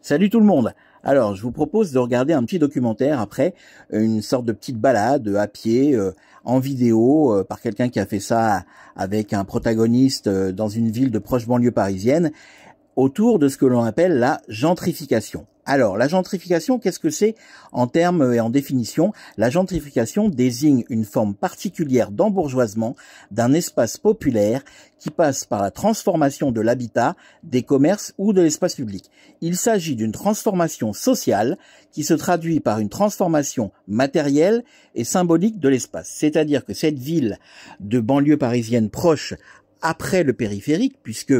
Salut tout le monde. Alors, je vous propose de regarder un petit documentaire après, une sorte de petite balade à pied, en vidéo, par quelqu'un qui a fait ça avec un protagoniste dans une ville de proche banlieue parisienne, autour de ce que l'on appelle la gentrification. Alors, la gentrification, qu'est-ce que c'est en termes et en définition? La gentrification désigne une forme particulière d'embourgeoisement d'un espace populaire qui passe par la transformation de l'habitat, des commerces ou de l'espace public. Il s'agit d'une transformation sociale qui se traduit par une transformation matérielle et symbolique de l'espace. C'est-à-dire que cette ville de banlieue parisienne proche après le périphérique, puisque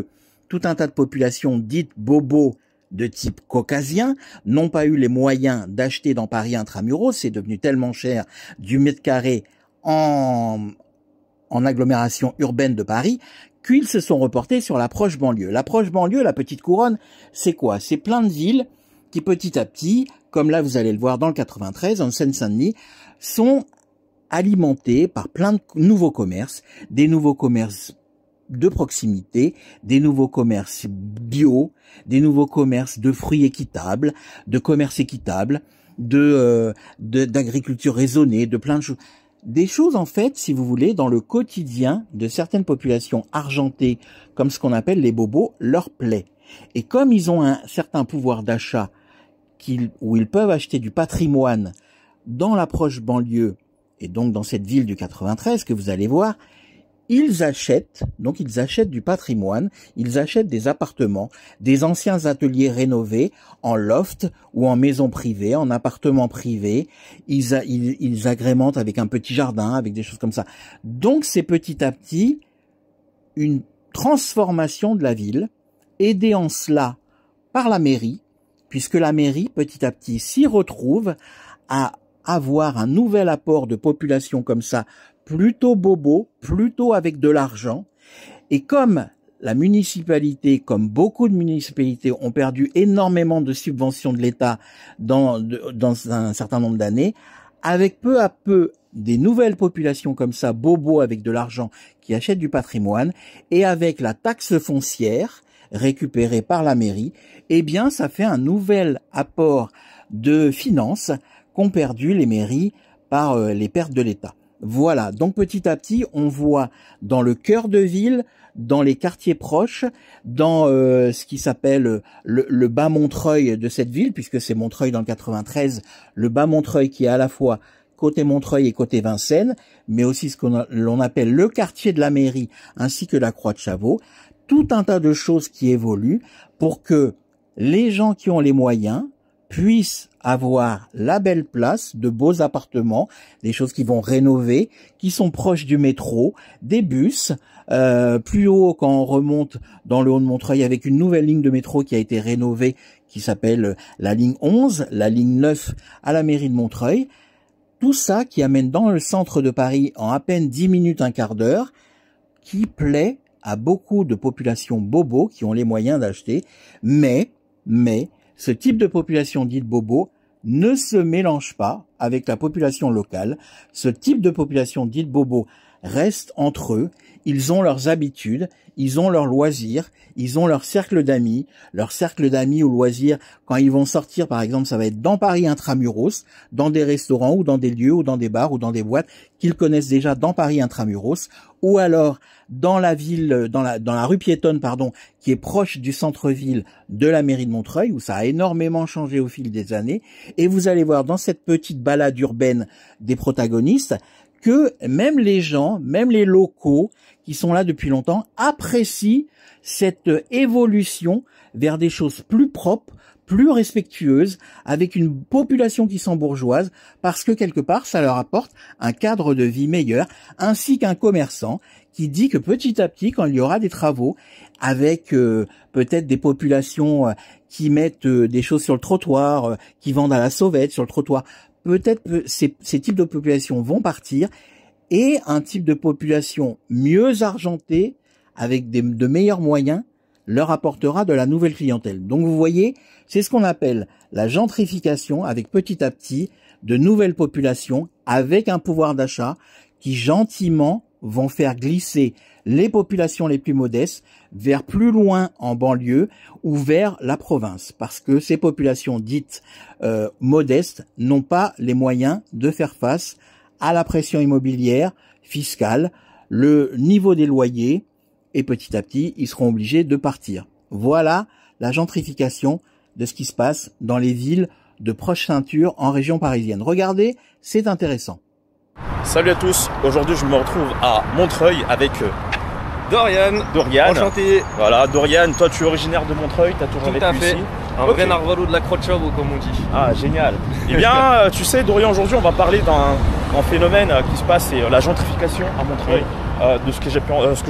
tout un tas de populations dites bobos de type caucasien n'ont pas eu les moyens d'acheter dans Paris intramuros, c'est devenu tellement cher du mètre carré en agglomération urbaine de Paris, qu'ils se sont reportés sur l'approche banlieue. L'approche banlieue, la petite couronne, c'est quoi? C'est plein de villes qui petit à petit, comme là vous allez le voir dans le 93, en Seine-Saint-Denis, sont alimentées par plein de nouveaux commerces, des nouveaux commerces de proximité, des nouveaux commerces bio, des nouveaux commerces de fruits équitables, de commerce équitable, d'agriculture raisonnée, de plein de choses. Des choses, en fait, si vous voulez, dans le quotidien de certaines populations argentées, comme ce qu'on appelle les bobos, leur plaît. Et comme ils ont un certain pouvoir d'achat, où ils peuvent acheter du patrimoine dans l'approche banlieue, et donc dans cette ville du 93 que vous allez voir, ils achètent du patrimoine, ils achètent des appartements, des anciens ateliers rénovés en loft ou en maison privée, en appartement privé. Ils agrémentent avec un petit jardin, avec des choses comme ça. Donc c'est petit à petit une transformation de la ville, aidée en cela par la mairie, puisque la mairie petit à petit s'y retrouve à avoir un nouvel apport de population comme ça, plutôt bobo, plutôt avec de l'argent. Et comme la municipalité, comme beaucoup de municipalités, ont perdu énormément de subventions de l'État dans un certain nombre d'années, avec peu à peu des nouvelles populations comme ça, bobo avec de l'argent, qui achètent du patrimoine, et avec la taxe foncière récupérée par la mairie, eh bien ça fait un nouvel apport de finances qu'ont perdu les mairies par les pertes de l'État. Voilà, donc petit à petit, on voit dans le cœur de ville, dans les quartiers proches, dans ce qui s'appelle le bas Montreuil de cette ville, puisque c'est Montreuil dans le 93, le bas Montreuil qui est à la fois côté Montreuil et côté Vincennes, mais aussi ce l'on appelle le quartier de la mairie, ainsi que la Croix de Chavaux, tout un tas de choses qui évoluent pour que les gens qui ont les moyens puissent avoir la belle place, de beaux appartements, des choses qui vont rénover, qui sont proches du métro, des bus, plus haut quand on remonte dans le haut de Montreuil avec une nouvelle ligne de métro qui a été rénovée, qui s'appelle la ligne 11, la ligne 9 à la mairie de Montreuil. Tout ça qui amène dans le centre de Paris en à peine 10 minutes, un quart d'heure, qui plaît à beaucoup de populations bobos qui ont les moyens d'acheter, mais ce type de population dite bobo ne se mélange pas avec la population locale. Ce type de population dite bobo reste entre eux. Ils ont leurs habitudes, ils ont leurs loisirs, ils ont leur cercle d'amis ou loisirs. Quand ils vont sortir, par exemple, ça va être dans Paris intramuros, dans des restaurants ou dans des lieux ou dans des bars ou dans des boîtes qu'ils connaissent déjà dans Paris intramuros, ou alors dans la ville, dans la rue piétonne, pardon, qui est proche du centre-ville de la mairie de Montreuil, où ça a énormément changé au fil des années. Et vous allez voir dans cette petite balade urbaine des protagonistes que même les gens, même les locaux qui sont là depuis longtemps apprécient cette évolution vers des choses plus propres, plus respectueuses, avec une population qui s'embourgeoise, parce que quelque part, ça leur apporte un cadre de vie meilleur, ainsi qu'un commerçant qui dit que petit à petit, quand il y aura des travaux, avec peut-être des populations qui mettent des choses sur le trottoir, qui vendent à la sauvette sur le trottoir, peut-être que ces types de populations vont partir, et un type de population mieux argentée, avec de meilleurs moyens, leur apportera de la nouvelle clientèle. Donc vous voyez, c'est ce qu'on appelle la gentrification, avec petit à petit de nouvelles populations avec un pouvoir d'achat qui gentiment vont faire glisser les populations les plus modestes vers plus loin en banlieue ou vers la province, parce que ces populations dites modestes n'ont pas les moyens de faire face à la pression immobilière, fiscale, le niveau des loyers, et petit à petit, ils seront obligés de partir. Voilà la gentrification de ce qui se passe dans les villes de proche ceinture en région parisienne. Regardez, c'est intéressant. Salut à tous, aujourd'hui je me retrouve à Montreuil avec Dorian. Enchanté. Voilà, Dorian, toi tu es originaire de Montreuil, tu as toujours vécu ici. Un vrai narvalo de la Croce-Chavo comme on dit. Ah génial. Eh bien tu sais Dorian, aujourd'hui on va parler d'un phénomène qui se passe, c'est la gentrification à Montreuil. De ce que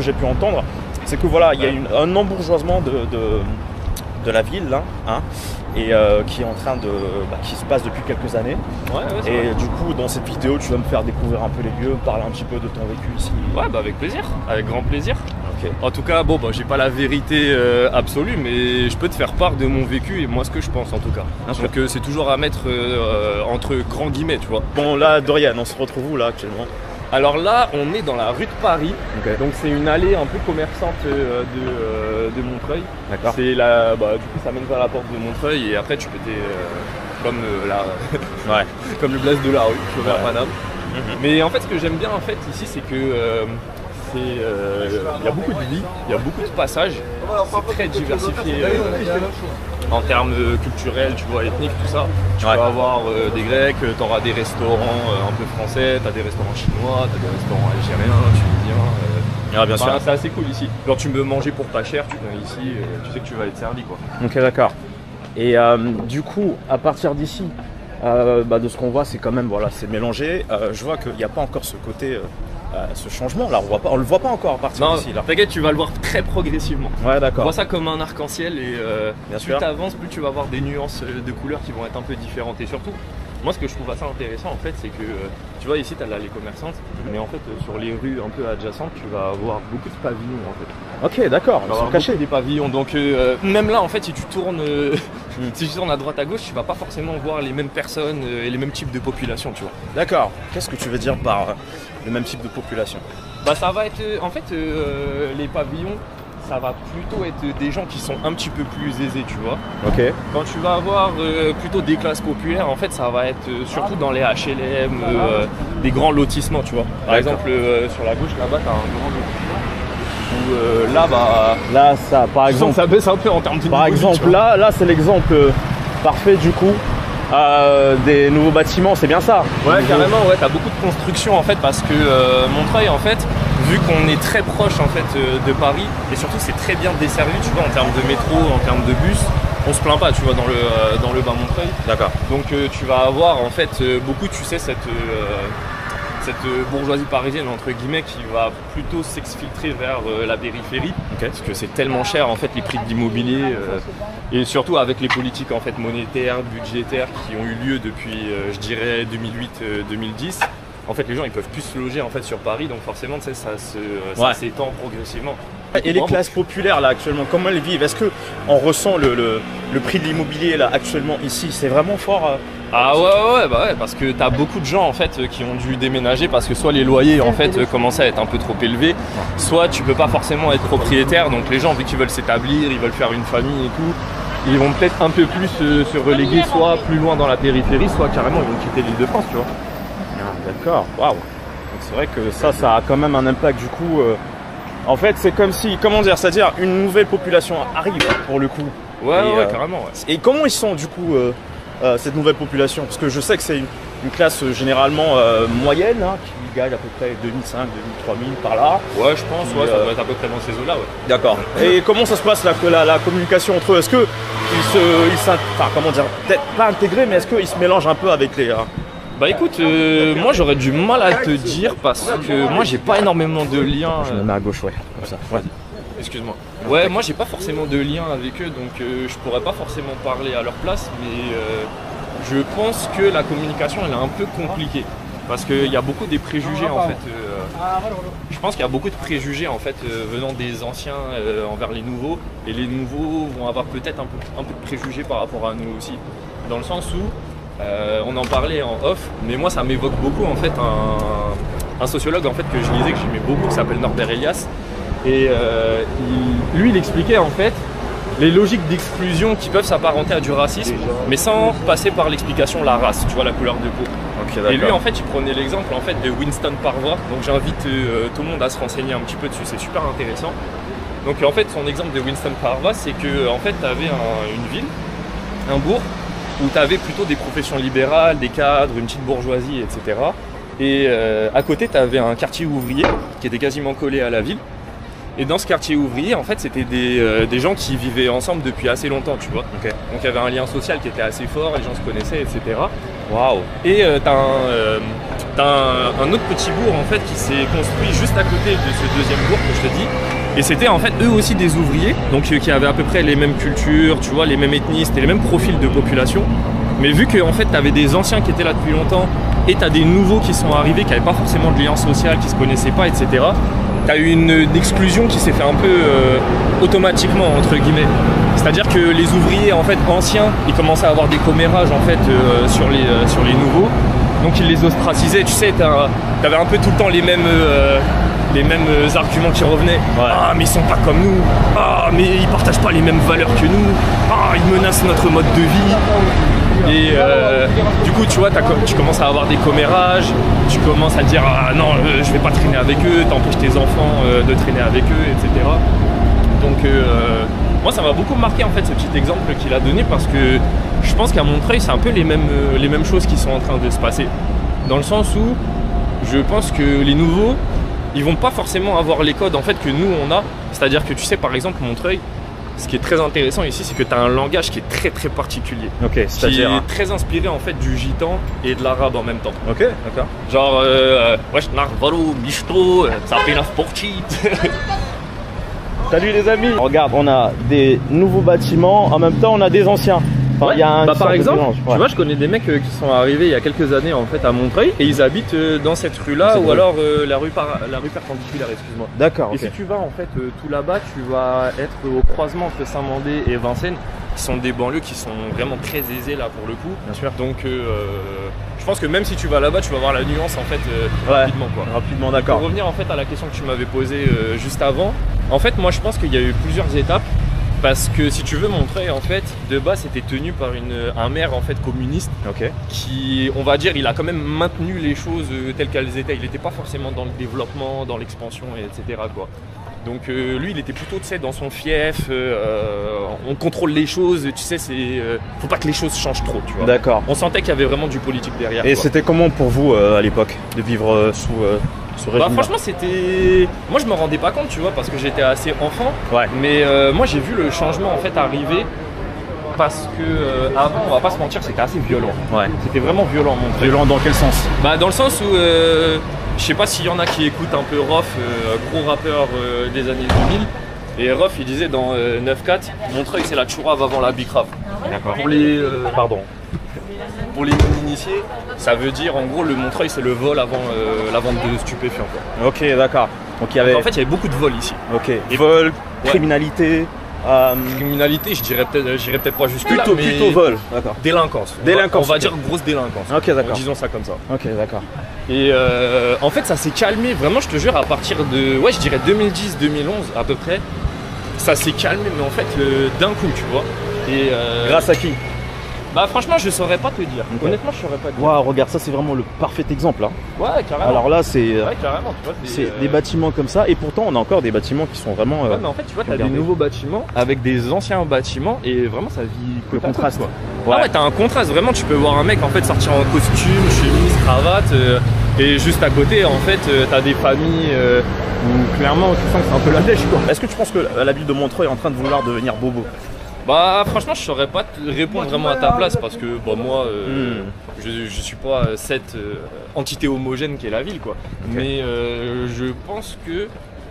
j'ai pu entendre, c'est que voilà, il y a un embourgeoisement de la ville là, hein, et qui est en train qui se passe depuis quelques années. Et du coup, dans cette vidéo, tu vas me faire découvrir un peu les lieux, parler un petit peu de ton vécu ici. Ouais, avec plaisir, avec grand plaisir. Okay. En tout cas, j'ai pas la vérité absolue, mais je peux te faire part de mon vécu et moi ce que je pense en tout cas. Donc c'est toujours à mettre entre grands guillemets, tu vois. Bon là, Dorian, on se retrouve où là actuellement? Alors là, on est dans la rue de Paris, donc c'est une allée un peu commerçante de Montreuil. D'accord. C'est du coup ça mène vers la porte de Montreuil et après tu peux comme comme le Place de la rue, vers Paname. Mais en fait, ce que j'aime bien en fait ici, c'est que il y a beaucoup de vie, il y a beaucoup de passages, c'est très diversifié en termes culturels, tu vois, ethniques, tout ça. Tu vas avoir des Grecs, tu auras des restaurants un peu français, tu as des restaurants chinois, tu as des restaurants algériens, tunisiens. Bien sûr. C'est assez cool ici. Genre tu veux manger pour pas cher, tu viens ici, tu sais que tu vas être servi quoi. Ok, d'accord. Et du coup, à partir d'ici, de ce qu'on voit, c'est quand même, voilà, c'est mélangé. Je vois qu'il n'y a pas encore ce côté, ce changement là, on le voit pas encore à partir d'ici. T'inquiète, tu vas le voir très progressivement. Ouais, d'accord. Vois ça comme un arc-en-ciel et Bien plus tu avances, plus tu vas avoir des nuances de couleurs qui vont être un peu différentes. Et surtout, moi ce que je trouve assez intéressant en fait, c'est que tu vois ici tu as l'allée commerçante, mais en fait sur les rues un peu adjacentes, tu vas avoir beaucoup de pavillons en fait. Ok, d'accord, ils sont cachés des pavillons. Donc même là en fait, si tu tournes à droite à gauche, tu vas pas forcément voir les mêmes personnes et les mêmes types de population, tu vois. D'accord. Qu'est-ce que tu veux dire par le même type de population? Ça va être en fait les pavillons, ça va plutôt être des gens qui sont un petit peu plus aisés, tu vois. Ok. Quand tu vas avoir plutôt des classes populaires, en fait, ça va être surtout dans les HLM, des grands lotissements, tu vois. Par exemple, sur la gauche, là-bas, tu as un grand lotissement. Où là, ça, par exemple, ça baisse un peu en termes de par niveau, exemple, là, c'est l'exemple parfait du coup. Des nouveaux bâtiments, c'est bien ça? Ouais, carrément, ouais, t'as beaucoup de construction en fait parce que Montreuil en fait, vu qu'on est très proche en fait de Paris et surtout c'est très bien desservi, tu vois, en termes de métro, en termes de bus, on se plaint pas, tu vois, dans le bas Montreuil. D'accord. Donc tu vas avoir en fait beaucoup, tu sais, cette bourgeoisie parisienne entre guillemets qui va plutôt s'exfiltrer vers la périphérie, parce que c'est tellement cher en fait les prix de l'immobilier et surtout avec les politiques en fait monétaires, budgétaires qui ont eu lieu depuis je dirais 2008-2010. En fait les gens ils peuvent plus se loger en fait sur Paris, donc forcément tu sais, ça s'étend progressivement. Et les classes populaires là actuellement, comment elles vivent? Est-ce que on ressent le prix de l'immobilier là actuellement ici? C'est vraiment fort. Ah ouais, parce que t'as beaucoup de gens en fait qui ont dû déménager parce que soit les loyers en fait commençaient à être un peu trop élevés, soit tu peux pas forcément être propriétaire, donc les gens vu qu'ils veulent s'établir, ils veulent faire une famille et tout, ils vont peut-être un peu plus se reléguer soit plus loin dans la périphérie, soit carrément ils vont quitter l'Île-de-France, tu vois. Ah, d'accord, waouh. Donc c'est vrai que ça a quand même un impact du coup. En fait, c'est comme si, comment dire, c'est-à-dire une nouvelle population arrive pour le coup. Ouais, carrément. Ouais. Et comment ils sont du coup cette nouvelle population? Parce que je sais que c'est une classe généralement moyenne hein, qui gagne à peu près 2005, 2000, 3000 par là. Ouais, je pense, ça doit être à peu près dans ces eaux-là. Ouais. D'accord. Et comment ça se passe la communication entre eux? Est-ce que comment dire, peut-être pas intégrés, mais est-ce qu'ils se mélangent un peu avec les Bah écoute, moi j'aurais du mal à te dire parce que moi j'ai pas énormément de liens. Je me mets à gauche, ouais, comme ça. Ouais. Excuse-moi. Ouais, moi j'ai pas forcément de lien avec eux, donc je pourrais pas forcément parler à leur place, mais je pense que la communication elle est un peu compliquée. Parce qu'il y a beaucoup des préjugés en fait. Je pense qu'il y a beaucoup de préjugés en fait venant des anciens envers les nouveaux, et les nouveaux vont avoir peut-être un peu de préjugés par rapport à nous aussi. Dans le sens où on en parlait en off, mais moi ça m'évoque beaucoup en fait un sociologue en fait que je lisais, que j'aimais beaucoup, qui s'appelle Norbert Elias, Et lui, il expliquait en fait les logiques d'exclusion qui peuvent s'apparenter à du racisme, mais sans passer par l'explication la race, tu vois, la couleur de peau. Okay, et lui, en fait, il prenait l'exemple en fait de Winston Parva. Donc j'invite tout le monde à se renseigner un petit peu dessus, c'est super intéressant. Donc en fait, son exemple de Winston Parva, c'est que en fait, tu avais une ville, un bourg, où tu avais plutôt des professions libérales, des cadres, une petite bourgeoisie, etc. Et à côté, tu avais un quartier ouvrier qui était quasiment collé à la ville. Et dans ce quartier ouvrier, en fait, c'était des gens qui vivaient ensemble depuis assez longtemps, tu vois. Okay. Donc il y avait un lien social qui était assez fort, les gens se connaissaient, etc. Waouh. Et t'as un autre petit bourg en fait qui s'est construit juste à côté de ce deuxième bourg que je te dis. Et c'était en fait eux aussi des ouvriers, donc qui avaient à peu près les mêmes cultures, tu vois, les mêmes ethnies, c'était les mêmes profils de population. Mais vu que en fait t'avais des anciens qui étaient là depuis longtemps et t'as des nouveaux qui sont arrivés, qui n'avaient pas forcément de lien social, qui se connaissaient pas, etc. T'as eu une exclusion qui s'est fait un peu automatiquement entre guillemets. C'est-à-dire que les ouvriers en fait anciens, ils commençaient à avoir des commérages en fait sur les nouveaux. Donc ils les ostracisaient, tu sais, t'avais un peu tout le temps les mêmes arguments qui revenaient. Ouais. Ah mais ils sont pas comme nous. Ah mais ils partagent pas les mêmes valeurs que nous. Ah ils menacent notre mode de vie. Et du coup tu vois, tu commences à avoir des commérages, tu commences à dire ah non je vais pas traîner avec eux, t'empêches tes enfants de traîner avec eux, etc. Donc moi ça m'a beaucoup marqué en fait ce petit exemple qu'il a donné, parce que je pense qu'à Montreuil c'est un peu les mêmes choses qui sont en train de se passer. Dans le sens où je pense que les nouveaux, ils vont pas forcément avoir les codes en fait que nous on a. C'est-à-dire que tu sais par exemple Montreuil, ce qui est très intéressant ici, c'est que tu as un langage qui est très très particulier. Ok, c'est-à-dire qui est très inspiré en fait du gitan et de l'arabe en même temps. Ok, d'accord. Genre Salut les amis. Regarde, on a des nouveaux bâtiments, en même temps on a des anciens. Enfin, ouais. Y a par exemple, tu vois, je connais des mecs qui sont arrivés il y a quelques années en fait à Montreuil et ils habitent dans cette rue-là ou alors la rue perpendiculaire, excuse-moi. D'accord. Et si tu vas en fait tout là-bas, tu vas être au croisement entre Saint-Mandé et Vincennes, qui sont des banlieues qui sont vraiment très aisées là pour le coup. Bien sûr. Donc je pense que même si tu vas là-bas, tu vas voir la nuance en fait rapidement quoi. Rapidement, d'accord. Pour revenir en fait à la question que tu m'avais posée juste avant, en fait moi je pense qu'il y a eu plusieurs étapes. Parce que si tu veux, Montreuil en fait de base c'était tenu par un maire en fait communiste, qui, on va dire, il a quand même maintenu les choses telles qu'elles étaient. Il n'était pas forcément dans le développement, dans l'expansion, etc. quoi. Donc lui il était plutôt, tu sais, dans son fief, on contrôle les choses, tu sais, faut pas que les choses changent trop, tu vois. D'accord. On sentait qu'il y avait vraiment du politique derrière. Et c'était comment pour vous à l'époque de vivre sous franchement c'était... Moi je me rendais pas compte, tu vois, parce que j'étais assez enfant. Ouais. Mais moi j'ai vu le changement en fait arriver, parce que avant, on va pas se mentir, c'était assez violent. Ouais. C'était vraiment violent. Violent dans quel sens? Bah dans le sens où je sais pas s'il y en a qui écoutent un peu Rof, gros rappeur des années 2000. Et Rof il disait dans 9-4, Montreuil c'est la Tchourave avant la Bicrave. D'accord. Pour les pour les non-initiés, ça veut dire en gros le Montreuil c'est le vol avant la vente de stupéfiants quoi. Ok, d'accord. Donc en fait il y avait beaucoup de vols ici. Ok. Et vol, criminalité. Criminalité, j'irais peut-être pas jusque là, mais plutôt vol, d'accord. Délinquance. On va dire grosse délinquance. Ok, d'accord. Disons ça comme ça. Ok, d'accord. Et en fait, ça s'est calmé. Vraiment, je te jure, à partir de, je dirais 2010-2011 à peu près, ça s'est calmé, mais en fait, d'un coup, tu vois. Et grâce à qui? Bah franchement je saurais pas te dire. Okay. Honnêtement je saurais pas te dire. Waouh, regarde, ça c'est vraiment le parfait exemple hein. Ouais, carrément. Alors là c'est carrément, tu vois, c'est des bâtiments comme ça, et pourtant on a encore des bâtiments qui sont vraiment ouais, mais en fait tu vois, t'as des nouveaux bâtiments avec des anciens bâtiments et vraiment ça vit le contraste quoi. Ouais. Ah ouais, t'as un contraste, vraiment tu peux voir un mec en fait sortir en costume, chemise, cravate et juste à côté en fait t'as des familles où clairement tu sens que c'est un peu la dèche quoi. Est-ce que tu penses que la ville de Montreuil est en train de vouloir devenir bobo? Bah franchement je saurais pas te répondre vraiment à ta place, parce que bah, moi je suis pas cette entité homogène qu'est la ville quoi. Okay. Mais je pense que,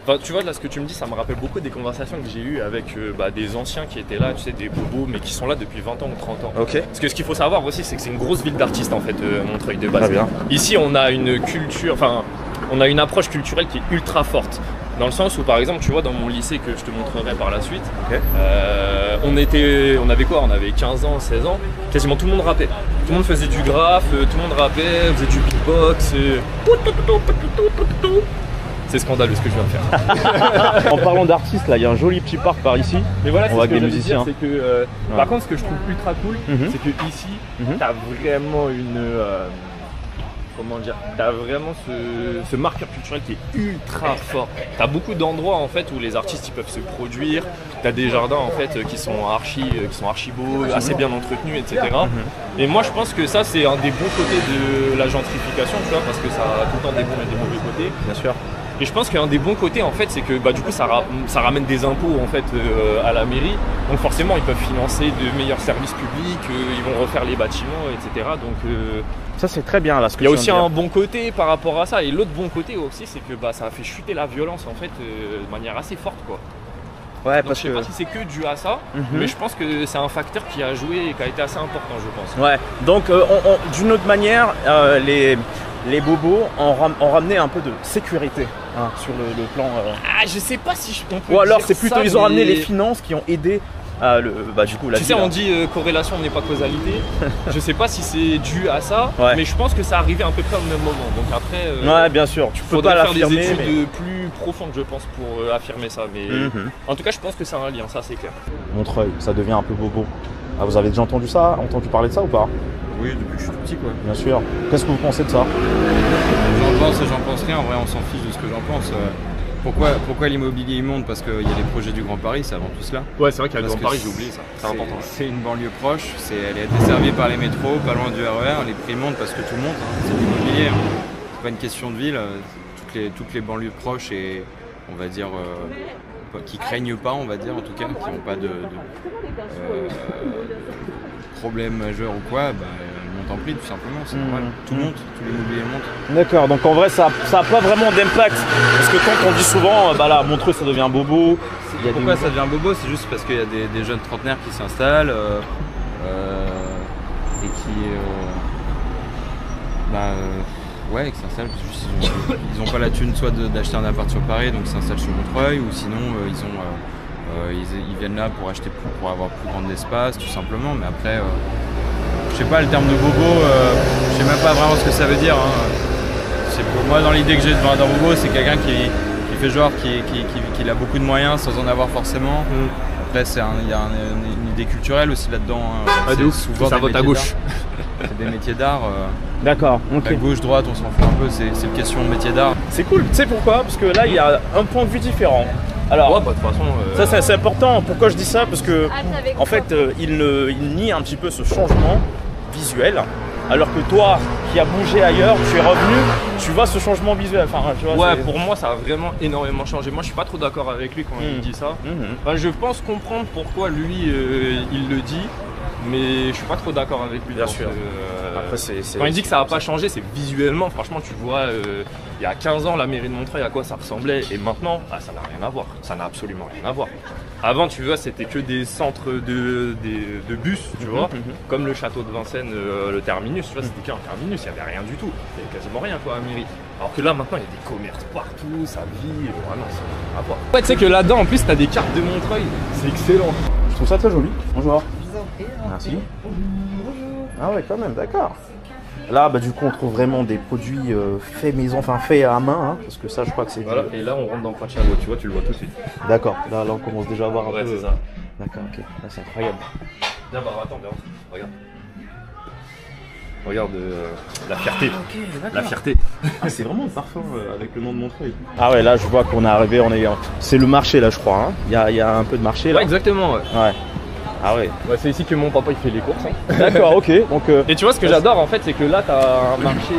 enfin tu vois là ce que tu me dis ça me rappelle beaucoup des conversations que j'ai eues avec des anciens qui étaient là, tu sais, des bobos mais qui sont là depuis 20 ans ou 30 ans. Okay. Parce que ce qu'il faut savoir aussi c'est que c'est une grosse ville d'artistes en fait Montreuil de base. Très bien. Ici on a une culture, enfin on a une approche culturelle qui est ultra forte. Dans le sens où par exemple tu vois dans mon lycée que je te montrerai par la suite, on avait quoi? On avait 15 ans, 16 ans, quasiment tout le monde rappait. Tout le monde faisait du graphe, tout le monde rappait, faisait du beatbox. C'est scandaleux ce que je viens de faire. En parlant d'artistes, là, il y a un joli petit parc par ici. Mais voilà, on voit ce que des j'allais musiciens. dire, c'est que par contre, ce que je trouve ultra cool, c'est que ici, t'as vraiment comment dire, t'as vraiment ce marqueur culturel qui est ultra fort. T'as beaucoup d'endroits en fait où les artistes ils peuvent se produire. T'as des jardins en fait qui sont archi beaux, assez bien entretenus, etc. Et moi je pense que ça c'est un des bons côtés de la gentrification, tu vois, parce que ça a tout le temps des bons et des mauvais côtés. Bien sûr. Et je pense qu'un des bons côtés en fait c'est que du coup ça ramène des impôts en fait à la mairie. Donc forcément ils peuvent financer de meilleurs services publics, ils vont refaire les bâtiments, etc. Donc ça c'est très bien là. il y a aussi un bon côté par rapport à ça. Et l'autre bon côté aussi c'est que ça a fait chuter la violence en fait de manière assez forte quoi. Ouais, donc, je sais pas si c'est que dû à ça, mais je pense que c'est un facteur qui a joué et qui a été assez important je pense. Ouais, donc d'une autre manière, les bobos ont ramené un peu de sécurité sur le plan. Ah, je sais pas si on peut ou alors dire c'est plutôt ça, ils ont ramené mais les finances qui ont aidé du coup la tu vie, sais, là. on dit corrélation n'est pas causalité. Je sais pas si c'est dû à ça, Ouais. mais je pense que ça arrivait à peu près au même moment. Donc après, Ouais, bien sûr, tu peux faudrait pas faire des l'affirmer. études plus profondes, je pense, pour affirmer ça. Mais en tout cas, je pense que c'est un lien, ça c'est clair. Montreuil, ça devient un peu bobo. Ah, vous avez déjà entendu parler de ça ou pas? Oui, depuis que je suis tout petit quoi. Bien sûr. Qu'est-ce que vous pensez de ça? J'en pense et j'en pense rien, en vrai on s'en fiche de ce que j'en pense. Pourquoi l'immobilier il monte? Parce qu'il y a les projets du Grand Paris, c'est avant tout cela. Ouais, c'est vrai qu'il y a le Parce Grand que Paris, j'ai oublié ça. C'est important. C'est une banlieue proche, elle est desservie par les métros, pas loin du RER, les prix montent parce que tout monte, c'est de l'immobilier. C'est pas une question de ville, toutes les banlieues proches et on va dire qui craignent pas, on va dire en tout cas, qui n'ont pas de problème majeur ou quoi, montent en prix tout simplement, c'est normal. Tout monte, tout l'immobilier monte. D'accord, donc en vrai ça a pas vraiment d'impact. Parce que quand on dit souvent, Montreuil ça devient bobo. Pourquoi ça devient bobo? C'est juste parce qu'il y a des jeunes trentenaires qui s'installent et qui qui s'installent juste ils ont pas la thune soit d'acheter un appart sur Paris, donc ils s'installent sur Montreuil, ou sinon ils viennent là pour acheter pour avoir plus grand espace tout simplement. Mais après je sais pas, le terme de bobo, je sais même pas vraiment ce que ça veut dire. C'est pour moi, dans l'idée que j'ai d'un bobo, c'est quelqu'un qui fait genre qu'il a beaucoup de moyens sans en avoir forcément. Après il y a une idée culturelle aussi là-dedans. Souvent ça vote à gauche. C'est des métiers d'art. D'accord, ok. À gauche, droite, on s'en fout un peu, c'est une question de métier d'art. C'est cool, tu sais pourquoi? Parce que là il y a un point de vue différent. Alors, de toute façon, ça c'est important. Pourquoi je dis ça? Parce que en fait il nie un petit peu ce changement visuel. Alors que toi, qui as bougé ailleurs, tu es revenu, tu vois ce changement visuel. Enfin, tu vois, pour moi, ça a vraiment énormément changé. Moi, je suis pas trop d'accord avec lui quand il dit ça. Enfin, je pense comprendre pourquoi lui, il le dit, mais je suis pas trop d'accord avec lui. Bien sûr. Après, quand il dit que ça n'a pas changé, c'est visuellement. Franchement, tu vois, il y a 15 ans, la mairie de Montreuil, à quoi ça ressemblait, et maintenant, ça n'a rien à voir. Ça n'a absolument rien à voir. Avant, tu vois, c'était que des centres de bus, tu vois, comme le château de Vincennes, le terminus, tu vois, c'était qu'un terminus, il n'y avait rien du tout. Il n'y avait quasiment rien, quoi, à la mairie. Alors que là, maintenant, il y a des commerces partout, ça vit, vraiment, ça n'a rien à voir. Ouais, tu sais que là-dedans, en plus, tu as des cartes de Montreuil, c'est excellent. Je trouve ça très joli. Bonjour. Je vous en prie. Merci. Bonjour. Ah ouais, quand même, d'accord. Là, du coup, on trouve vraiment des produits faits maison, enfin faits à main, parce que ça, je crois que c'est. Voilà, et là, on rentre dans Pracciano, tu vois, tu le vois tout de suite. D'accord, là, on commence déjà à voir un peu. Ouais, c'est ça. D'accord, ok. Là, c'est incroyable. Viens, attends, regarde. Regarde la fierté. Ok, La fierté. Ah, c'est vraiment le parfum avec le nom de Montreuil. Ah ouais, là, je vois qu'on est arrivé, c'est le marché, là, je crois. Il y a un peu de marché, là. Ouais, exactement. Ouais. Ah ouais. C'est ici que mon papa il fait les courses. D'accord, ok. Donc, et tu vois ce que j'adore en fait, c'est que là t'as un marché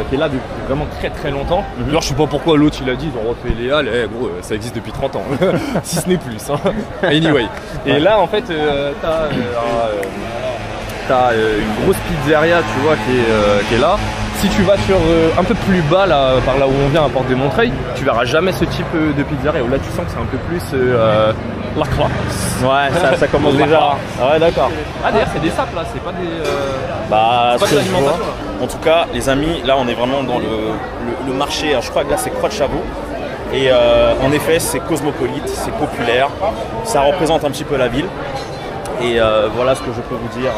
qui est là depuis vraiment très très longtemps. Genre je sais pas pourquoi l'autre il a dit ils ont refait les halles, gros ça existe depuis 30 ans, si ce n'est plus. Anyway. Et là en fait t'as une grosse pizzeria tu vois qui est là. Si tu vas sur un peu plus bas là, par là où on vient à Porte de Montreuil, tu verras jamais ce type de pizzeria. Là tu sens que c'est un peu plus la classe. ouais, ça commence déjà. Ah ouais, d'accord. Ah d'ailleurs c'est des sapes là, c'est pas des... C'est pas de l'alimentation là. En tout cas, les amis, là on est vraiment dans le marché, alors, je crois que là c'est Croix de Chabot. Et en effet c'est cosmopolite, c'est populaire, ça représente un petit peu la ville. Et voilà ce que je peux vous dire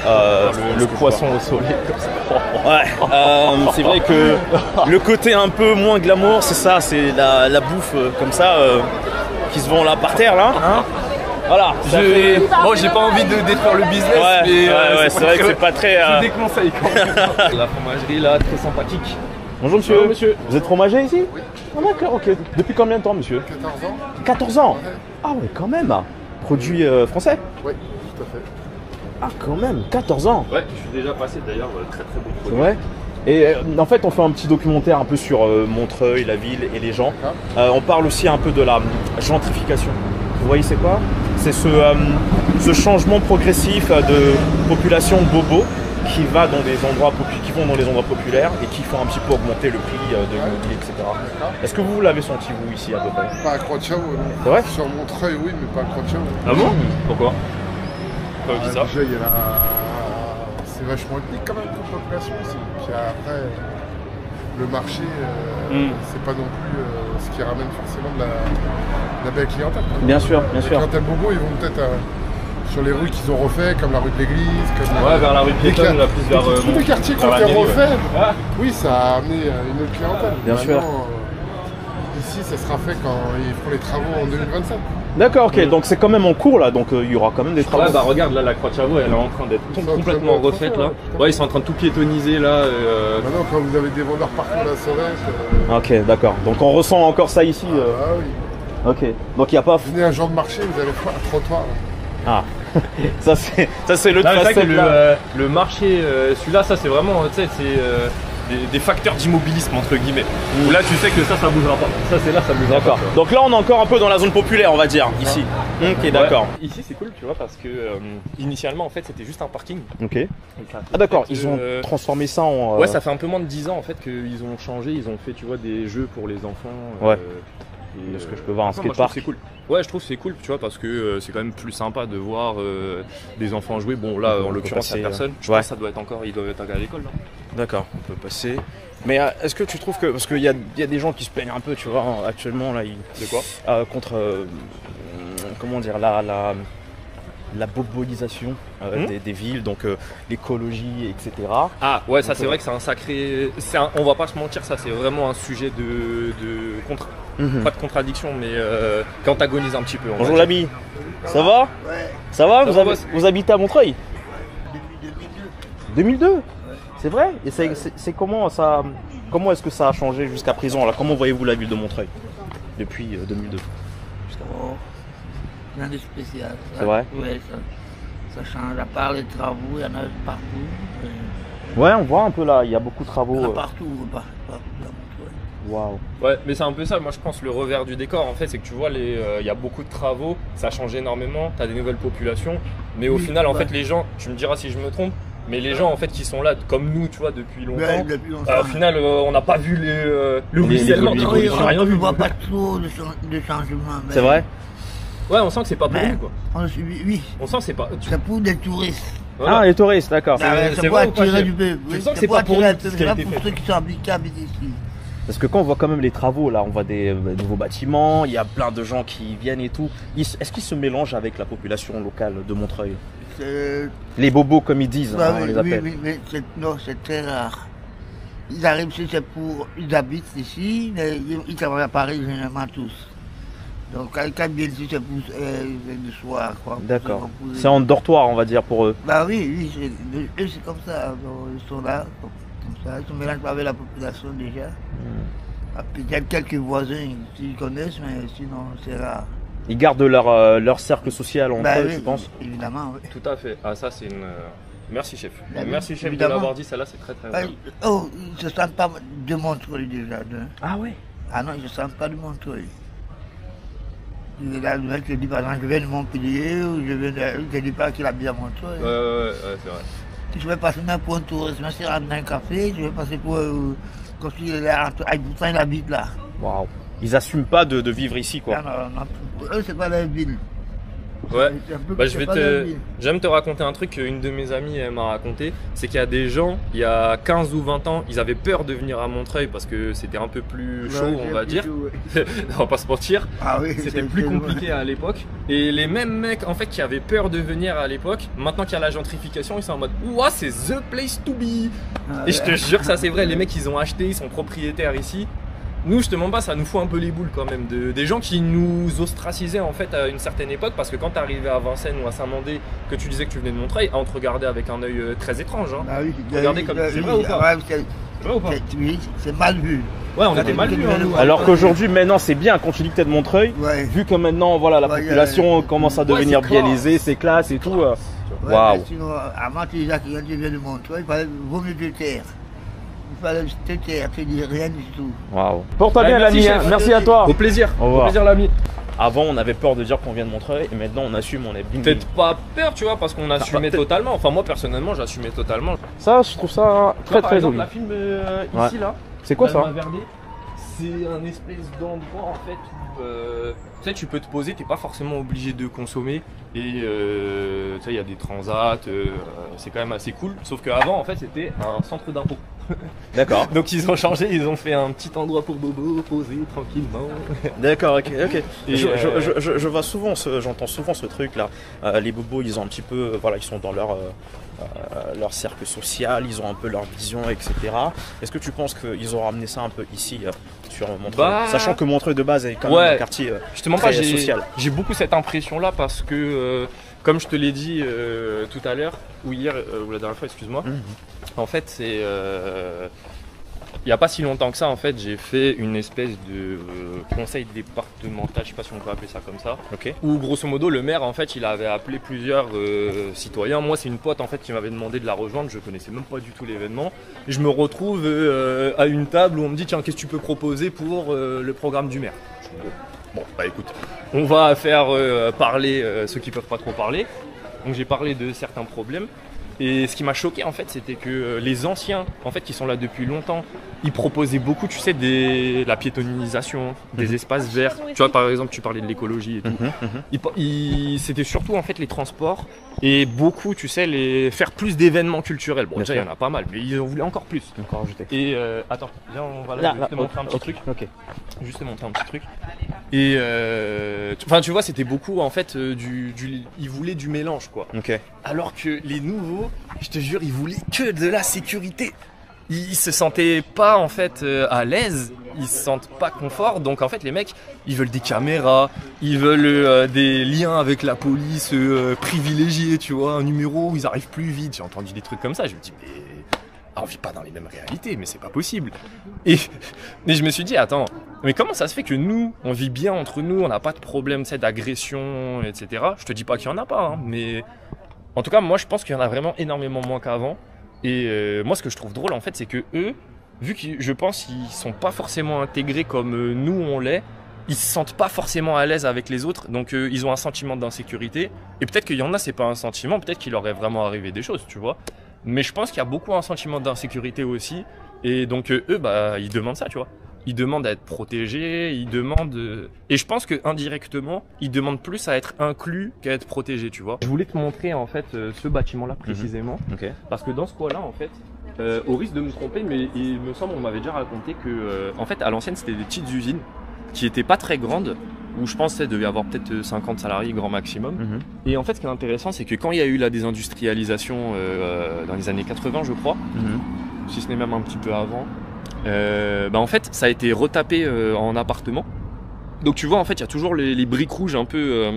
le poisson au soleil comme ça. Ouais, c'est vrai que le côté un peu moins glamour, c'est ça, c'est la bouffe comme ça qui se vend là par terre là. Hein, voilà. Bon, j'ai pas envie de détruire le business, mais c'est vrai que c'est pas très. Je déconseille quand même. La fromagerie là, très sympathique. Bonjour monsieur. Bonjour, monsieur. Vous êtes fromager ici? Oui. Ah d'accord, ok. Depuis combien de temps monsieur? 14 ans. 14 ans. Ouais. Ah ouais, quand même. Produit français? Oui, tout à fait. Ah quand même, 14 ans. Ouais, je suis déjà passé d'ailleurs, très très bon C'est produit. vrai. Et en fait, on fait un petit documentaire un peu sur Montreuil, la ville et les gens. On parle aussi un peu de la gentrification. Vous voyez, c'est quoi? C'est ce changement progressif de population bobo qui va dans des endroits populaires et qui font un petit peu augmenter le prix de l'immobilier, etc. Est-ce que vous l'avez senti vous ici à peu près? Pas à Croix-de-Chao, non. C'est vrai? Sur Montreuil, oui, mais pas à Croix-de-Chao. Ah bon? Pourquoi? Pourquoi vous dites ça? Déjà, il y a c'est vachement ethnique quand même comme population aussi. Puis après, le marché, c'est pas non plus ce qui ramène forcément de la belle clientèle. Quoi. Bien sûr, bien La sûr. clientèle bobo, ils vont peut-être sur les rues qu'ils ont refait, comme la rue de l'église, comme Ouais, vers la rue piétonne, la plus vers. tous les quartiers qui ont été refaits. Oui, ça a amené une autre clientèle. Bien sûr. Ici, ça sera fait quand ils feront les travaux en 2027. D'accord, ok. Donc c'est quand même en cours là, donc il y aura quand même des travaux. Ouais, bah regarde là, la Croix-de-Chao, elle est en train d'être complètement refaite là. Ouais, ils sont en train de tout piétoniser là. Maintenant, quand vous avez des vendeurs partout à la Sorette. Ok, d'accord. Donc on ressent encore ça ici. Ah oui. Ok. Donc il n'y a pas. Venez un jour de marché, vous allez voir un trottoir. Ah. ça c'est le Là, c'est vrai que tracé là. le marché, celui-là, ça c'est vraiment, tu sais, c'est des facteurs d'immobilisme entre guillemets. Où là, tu sais que ça bougera pas. Ça c'est là, ça bougera pas. D'accord. Donc là, on est encore un peu dans la zone populaire, on va dire, ici. Ok, d'accord. Ouais. Ici, c'est cool, tu vois, parce que initialement, en fait, c'était juste un parking. Ok. Et ça a fait Ah d'accord, peut-être, ils ont transformé ça en. Ouais, ça fait un peu moins de 10 ans en fait qu'ils ont changé, ils ont fait, tu vois, des jeux pour les enfants. Ouais. Et, De ce que je peux voir, un moi, je trouve skatepark. que c'est cool. Ouais, je trouve que c'est cool, tu vois, parce que c'est quand même plus sympa de voir des enfants jouer. Bon, là, en l'occurrence, il n'y a personne. Je pense que ça doit être encore, ils doivent être à l'école, là. D'accord, on peut passer. Mais est-ce que tu trouves que. Parce qu'il y a des gens qui se plaignent un peu, tu vois, actuellement, là, De quoi? contre. Comment dire, la bobolisation des villes, donc l'écologie, etc. Ah ouais, ça Donc, c'est vrai que c'est un sacré... on va pas se mentir, ça c'est vraiment un sujet pas de contradiction, mais qui antagonise un petit peu. Bonjour l'ami, ça va? Ouais. Ça va? Ça va, Vous habitez à Montreuil? Depuis 2002. 2002? C'est vrai? Et c'est comment ça... Comment est-ce que ça a changé jusqu'à présent là? Comment voyez-vous la ville de Montreuil depuis 2002? Oh, rien de spécial. C'est vrai? Ouais, ça change. À part les travaux, il y en a partout. Ouais, on voit un peu là, il y a beaucoup de travaux. Il y en a partout, partout. Waouh. Ouais, mais c'est un peu ça, moi je pense le revers du décor en fait, c'est que tu vois, il y a beaucoup de travaux, ça change énormément, t'as des nouvelles populations, mais au final en fait les gens, tu me diras si je me trompe, mais les gens en fait qui sont là comme nous, tu vois, depuis longtemps, Ouais, depuis longtemps. au final on n'a pas vu le ruissellement, les on n'a rien On ne vu. voit pas trop de changements. C'est vrai? Ouais, on sent que c'est pas pour Mais nous quoi. oui, On sent que c'est pas. c'est pour des touristes. Voilà. Ah, les touristes, d'accord. c'est C'est pour vrai ou pas, attirer chef? du peuple. Je Oui, sens que c'est pas pour attirer nous le peuple, ce qui a c'est pas été pour fait. ceux qui sont habitent ici. Parce que quand on voit quand même les travaux, là, on voit des nouveaux bâtiments, il y a plein de gens qui viennent et tout. Est-ce qu'ils se mélangent avec la population locale de Montreuil? Les bobos, comme ils disent, Bah, on les oui, appelle. oui, mais non, c'est très rare. Ils arrivent ici, ils habitent ici, mais ils travaillent à Paris généralement tous. Donc quand ils viennent ici, c'est pour le soir. quoi. D'accord. Pour- C'est en dortoir, on va dire, pour eux. Bah oui, eux c'est comme ça. Donc, ils sont là, comme ça. Ils se mélangent pas avec la population déjà. Peut-être quelques voisins qui connaissent, mais sinon c'est rare. Ils gardent leur cercle social entre Bah eux, oui, je pense. évidemment, oui. Tout à fait. Ah ça c'est une. Merci chef. Bah oui, Merci chef de évidemment. l'avoir dit, celle-là c'est très très bien. Oh, ils ne se sentent pas de Montreuil déjà. Ah ouais. Ah non, ils ne se sentent pas de Montreuil. La nouvelle te dit par exemple, je viens de Montpellier ou je ne dis pas qu'il habite à Montreuil. Ouais, c'est vrai. Je vais passer même pour un touriste, même si je rentre dans un café, je vais passer pour comme si pourtant il habite là. Waouh. Ils assument pas de vivre ici, quoi. Non, eux c'est pas leur ville. Ouais, C'est un peu- bah, c'est pas la vie. j'aime te raconter un truc qu'une de mes amies elle m'a raconté, c'est qu'il y a des gens, il y a 15 ou 20 ans, ils avaient peur de venir à Montreuil parce que c'était un peu plus chaud, Ouais, on va dire. ouais. On va pas se mentir. Ah oui, C'était c'est- plus c'est- compliqué à l'époque. Et les mêmes mecs en fait qui avaient peur de venir à l'époque, maintenant qu'il y a la gentrification, ils sont en mode ouah, c'est the place to be. Ah Et je te ouais. jure que ça c'est vrai, les mecs ils ont acheté, ils sont propriétaires ici. Nous, je te mens pas, ça nous fout un peu les boules quand même. Des gens qui nous ostracisaient en fait à une certaine époque, parce que quand t'arrivais à Vincennes ou à Saint-Mandé, que tu disais que tu venais de Montreuil, on te regardait avec un œil très étrange. Hein. Ah oui, Regardez comme- c'est vrai ou pas? Ouais, c'est- C'est vrai ou pas? oui, c'est mal vu. Ouais, on était mal vus. Hein, nous. Alors qu'aujourd'hui, maintenant, c'est bien quand tu dis que t'es de Montreuil. Ouais. Vu que maintenant, voilà, la Ouais, population commence à devenir c'est classe. biélisée, c'est classe et tout. Ouais, Waouh. mais sinon, avant, tu disais que quand tu viens de Montreuil, il fallait vaut mieux te taire. Il fallait te taire, tu dis rien du tout. Waouh. Porte-toi Ouais, bien, merci, l'ami. chef. Hein. Merci à toi. Au plaisir. Au revoir. Au plaisir, l'ami. Avant, on avait peur de dire qu'on vient de Montreuil et maintenant, on assume, on est bing bing. Peut-être pas peur, tu vois, parce qu'on assumait peut-être- totalement. Enfin, moi personnellement, j'assumais totalement. Ça, je trouve ça Tu vois, très par très exemple, joli. la film Ouais. ici là. C'est quoi ça? Verdé, c'est un espèce d'endroit en fait où tu sais, tu peux te poser, t'es pas forcément obligé de consommer et tu sais, il y a des transats, c'est quand même assez cool. Sauf qu'avant en fait c'était un centre d'impôt. D'accord. Donc ils ont changé, ils ont fait un petit endroit pour Bobo, poser tranquillement. D'accord, ok, ok. Et, Je vois souvent, j'entends souvent ce truc là. Les bobos, ils ont un petit peu, voilà, ils sont dans leur cercle social, ils ont un peu leur vision, etc. Est-ce que tu penses qu'ils ont ramené ça un peu ici sur Montreuil, Bah, sachant que Montreuil de base est quand même ouais. un quartier Je te mens pas, très social. j'ai beaucoup cette impression là parce que comme je te l'ai dit tout à l'heure ou hier ou la dernière fois, excuse-moi. En fait, c'est il n'y a pas si longtemps que ça, en fait, j'ai fait une espèce de conseil départemental, je sais pas si on peut appeler ça comme ça, Ok. où grosso modo le maire, en fait, il avait appelé plusieurs citoyens. Moi, c'est une pote en fait qui m'avait demandé de la rejoindre. Je connaissais même pas du tout l'événement. Et je me retrouve à une table où on me dit tiens, qu'est-ce que tu peux proposer pour le programme du maire? Je dis, bon, bah écoute, on va faire parler ceux qui peuvent pas trop parler. Donc j'ai parlé de certains problèmes. Et ce qui m'a choqué en fait, c'était que les anciens, en fait, qui sont là depuis longtemps, ils proposaient beaucoup, tu sais, la piétonisation, des espaces verts. Tu vois, par exemple, tu parlais de l'écologie et tout. C'était surtout en fait les transports et beaucoup, tu sais, faire plus d'événements culturels. Bon, Bien déjà, il y sûr. en a pas mal, mais ils en voulaient encore plus. Encore ajouté. Et attends, viens, on va là, je vais te montrer un petit truc. Ok. Juste te montrer un petit truc. Et tu vois, c'était beaucoup en fait ils voulaient du mélange quoi. Ok. Alors que les nouveaux, je te jure, ils voulaient que de la sécurité. Ils se sentaient pas en fait à l'aise, ils se sentent pas confort. Donc en fait les mecs, ils veulent des caméras, ils veulent des liens avec la police privilégiés, tu vois, un numéro où ils arrivent plus vite. J'ai entendu des trucs comme ça, je me dis mais on vit pas dans les mêmes réalités, mais c'est pas possible. Mais je me suis dit attends, mais comment ça se fait que nous, on vit bien entre nous, on n'a pas de problème d'agression, etc. Je te dis pas qu'il y en a pas, hein, mais en tout cas, moi, je pense qu'il y en a vraiment énormément moins qu'avant. Et moi, ce que je trouve drôle, en fait, c'est que eux, vu que je pense qu'ils sont pas forcément intégrés comme nous on l'est, ils se sentent pas forcément à l'aise avec les autres. Donc, ils ont un sentiment d'insécurité. Et peut-être qu'il y en a, c'est pas un sentiment. Peut-être qu'il leur est vraiment arrivé des choses, tu vois. Mais je pense qu'il y a beaucoup un sentiment d'insécurité aussi. Et donc, eux, bah, ils demandent ça, tu vois. Ils demandent à être protégés, ils demandent... Et je pense que indirectement, ils demandent plus à être inclus qu'à être protégés, tu vois. Je voulais te montrer en fait ce bâtiment-là précisément, Ok. parce que dans ce coin-là, en fait, au risque de me tromper, mais il me semble, on m'avait déjà raconté que, en fait, à l'ancienne, c'était des petites usines qui étaient pas très grandes, où je pense qu'il devait y avoir peut-être 50 salariés grand maximum. Et en fait, ce qui est intéressant, c'est que quand il y a eu la désindustrialisation dans les années 80, je crois, si ce n'est même un petit peu avant, en fait ça a été retapé en appartement. Donc tu vois en fait il y a toujours les briques rouges un peu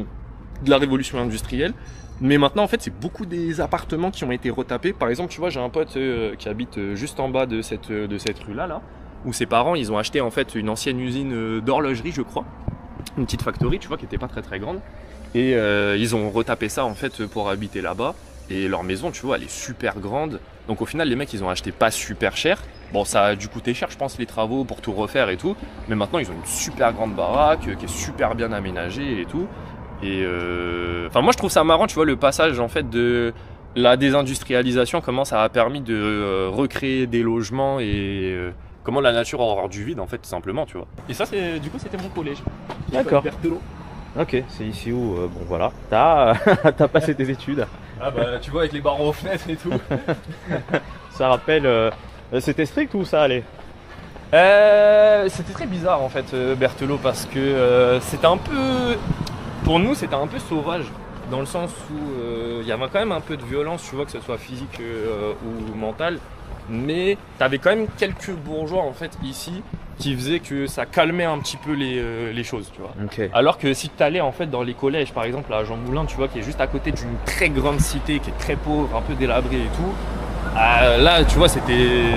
de la révolution industrielle, mais maintenant en fait c'est beaucoup des appartements qui ont été retapés. Par exemple tu vois j'ai un pote qui habite juste en bas de cette rue là où ses parents ils ont acheté en fait une ancienne usine d'horlogerie je crois, une petite factory tu vois qui était pas très très grande, et ils ont retapé ça en fait pour habiter là-bas. Et leur maison, tu vois, elle est super grande. Donc au final, les mecs, ils ont acheté pas super cher. Bon, ça a dû coûter cher, je pense, les travaux pour tout refaire et tout. Mais maintenant, ils ont une super grande baraque qui est super bien aménagée et tout. Et enfin, moi, je trouve ça marrant, tu vois, le passage en fait de la désindustrialisation, comment ça a permis de recréer des logements et comment la nature a horreur du vide, en fait, tout simplement, tu vois. Et ça, du coup, c'était mon collège. D'accord. Berthelot. Ok, c'est ici où, bon voilà, t'as passé tes études. Ah bah tu vois avec les barreaux aux fenêtres et tout. Ça rappelle, c'était strict ou ça allait? C'était très bizarre en fait Berthelot parce que c'était un peu, pour nous c'était un peu sauvage dans le sens où il y avait quand même un peu de violence, tu vois, que ce soit physique ou mentale, mais t'avais quand même quelques bourgeois en fait ici qui faisait que ça calmait un petit peu les choses, tu vois. Okay. Alors que si tu allais en fait dans les collèges, par exemple à Jean Moulin, tu vois, qui est juste à côté d'une très grande cité, qui est très pauvre, un peu délabrée et tout, là, tu vois, c'était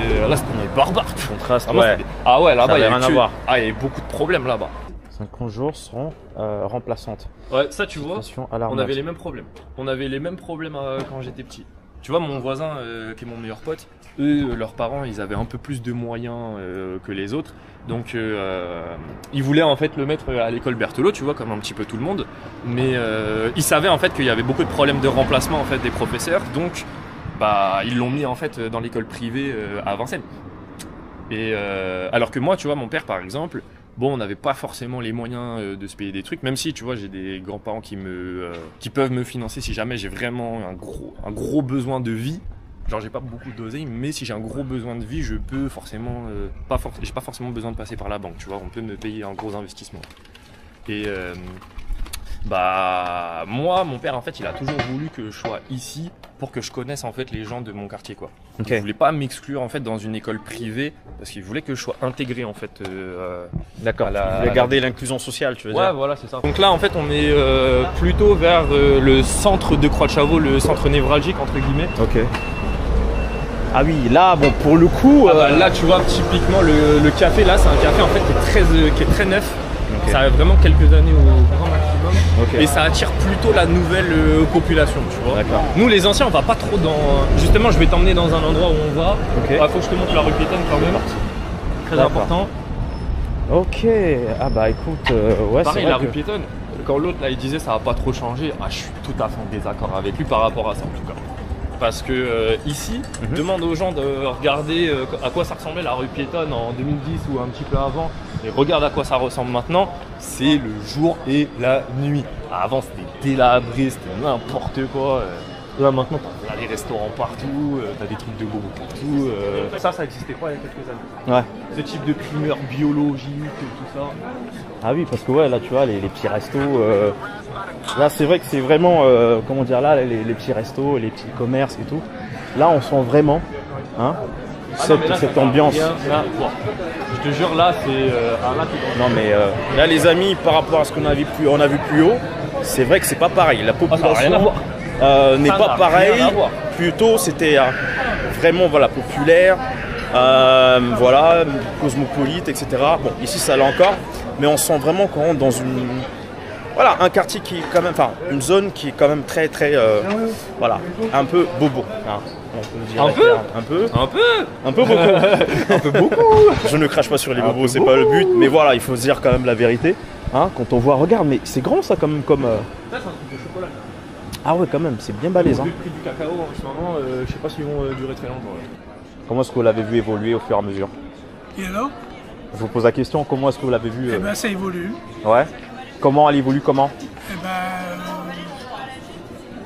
barbare. Contraste, ouais. Ah ouais, là-bas, il y a rien à voir. Ah, il y a beaucoup de problèmes là-bas. 50 jours seront remplaçantes. Ouais, ça, tu vois, alarmante. on avait les mêmes problèmes. On avait les mêmes problèmes quand j'étais petit. Tu vois, mon voisin, qui est mon meilleur pote, eux, leurs parents, ils avaient un peu plus de moyens que les autres. Donc, ils voulaient en fait le mettre à l'école Berthelot, tu vois, comme un petit peu tout le monde. Mais ils savaient en fait qu'il y avait beaucoup de problèmes de remplacement en fait des professeurs. Donc, bah, ils l'ont mis en fait dans l'école privée à Vincennes. Et alors que moi, tu vois, mon père, par exemple, bon, on n'avait pas forcément les moyens de se payer des trucs, même si, tu vois, j'ai des grands-parents qui peuvent me financer si jamais j'ai vraiment un gros besoin de vie. Genre, j'ai pas beaucoup d'oseille, mais si j'ai un gros besoin de vie, je peux forcément j'ai pas forcément besoin de passer par la banque, tu vois, on peut me payer un gros investissement. Et bah, moi, mon père, en fait, il a toujours voulu que je sois ici pour que je connaisse en fait les gens de mon quartier, quoi. Okay. Il voulait pas m'exclure en fait dans une école privée parce qu'il voulait que je sois intégré en fait. D'accord. Il voulait garder l'inclusion sociale, tu veux dire. Ouais, voilà, c'est ça. Donc là, en fait, on est plutôt vers le centre de Croix-de-Chavaux, le centre névralgique entre guillemets. Ok. Ah oui, là, bon, pour le coup, là, tu vois, typiquement le café, là, c'est un café en fait qui est très neuf. Okay. Ça a vraiment quelques années au grand maximum. Okay. Et ça attire plutôt la nouvelle population, tu vois. D'accord. Nous, les anciens, on va pas trop dans. Justement, je vais t'emmener dans un endroit où on va. Ok. Ouais, faut que je te montre la rue piétonne quand même. Très important. Ok. Ah bah écoute, ouais. Pareil, c'est la vrai rue piétonne. Quand l'autre là, il disait ça va pas trop changer. Ah, je suis tout à fait en désaccord avec lui par rapport à ça en tout cas. Parce que ici, demande aux gens de regarder à quoi ça ressemblait la rue piétonne en 2010 ou un petit peu avant, et regarde à quoi ça ressemble maintenant. C'est le jour et la nuit. Avant, c'était délabré, c'était n'importe quoi. Là, maintenant, t'as des restaurants partout, t'as des trucs de bobo partout. Ça existait pas il y a quelques années. Ouais. Ce type de primeur biologique, tout ça. Ah oui, parce que ouais, là, tu vois, les petits restos. Là, c'est vrai que c'est vraiment, comment dire, là, les petits restos, les petits commerces et tout. Là, on sent vraiment, hein, cette ambiance. Là, bon, je te jure, là, c'est non, mais là, les amis, par rapport à ce qu'on a vu plus haut, c'est vrai que c'est pas pareil. La population n'est pas pareille. Plutôt, c'était vraiment, voilà, populaire, voilà, cosmopolite, etc. Bon, ici, ça l'est encore, mais on sent vraiment qu'on rentre dans voilà, un quartier qui est quand même, enfin, une zone qui est quand même très, voilà, un peu bobo. Hein, on peut dire un peu beaucoup. Un peu beaucoup. Je ne crache pas sur les bobos, c'est pas le but, mais voilà, il faut se dire quand même la vérité. Hein, quand on voit, regarde, mais c'est grand ça quand même comme. Ça, c'est un truc de chocolat. Ah ouais, quand même, c'est bien balèze. Le prix du cacao en ce moment, je sais pas s'ils vont durer très longtemps. Ouais. Comment est-ce que vous l'avez vu évoluer au fur et à mesure? Et alors? Je vous pose la question, comment est-ce que vous l'avez vu Eh ben, ça évolue. Ouais. Comment elle évolue, comment? Eh ben,